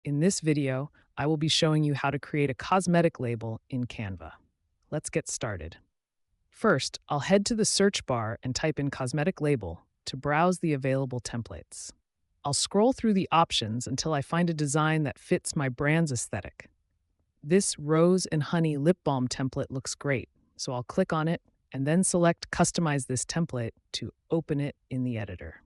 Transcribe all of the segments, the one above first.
In this video, I will be showing you how to create a cosmetic label in Canva. Let's get started. First, I'll head to the search bar and type in cosmetic label to browse the available templates. I'll scroll through the options until I find a design that fits my brand's aesthetic. This rose and honey lip balm template looks great, so I'll click on it and then select Customize this template to open it in the editor.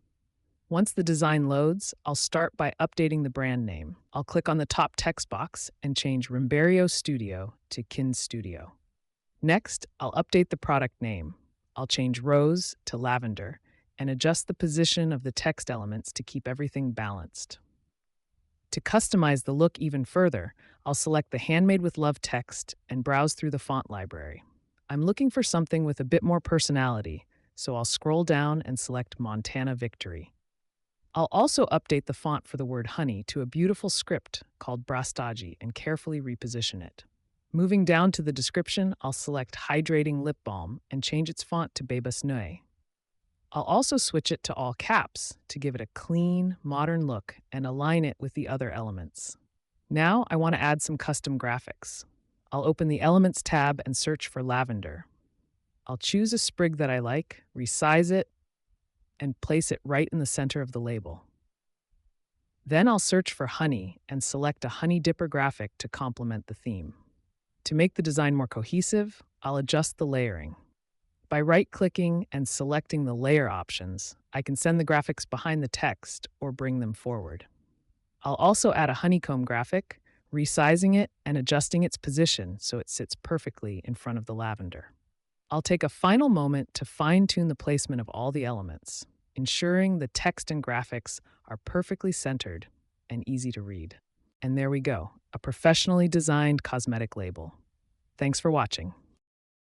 Once the design loads, I'll start by updating the brand name. I'll click on the top text box and change Rimberio Studio to Kin Studio. Next, I'll update the product name. I'll change rose to lavender and adjust the position of the text elements to keep everything balanced. To customize the look even further, I'll select the Handmade with Love text and browse through the font library. I'm looking for something with a bit more personality, so I'll scroll down and select Montana Victory. I'll also update the font for the word honey to a beautiful script called Brastagi and carefully reposition it. Moving down to the description, I'll select Hydrating Lip Balm and change its font to Bebas Neu. I'll also switch it to all caps to give it a clean, modern look and align it with the other elements. Now I want to add some custom graphics. I'll open the Elements tab and search for lavender. I'll choose a sprig that I like, resize it, and place it right in the center of the label. Then I'll search for honey and select a honey dipper graphic to complement the theme. To make the design more cohesive, I'll adjust the layering. By right-clicking and selecting the layer options, I can send the graphics behind the text or bring them forward. I'll also add a honeycomb graphic, resizing it and adjusting its position so it sits perfectly in front of the lavender. I'll take a final moment to fine-tune the placement of all the elements, ensuring the text and graphics are perfectly centered and easy to read. And there we go, a professionally designed cosmetic label. Thanks for watching.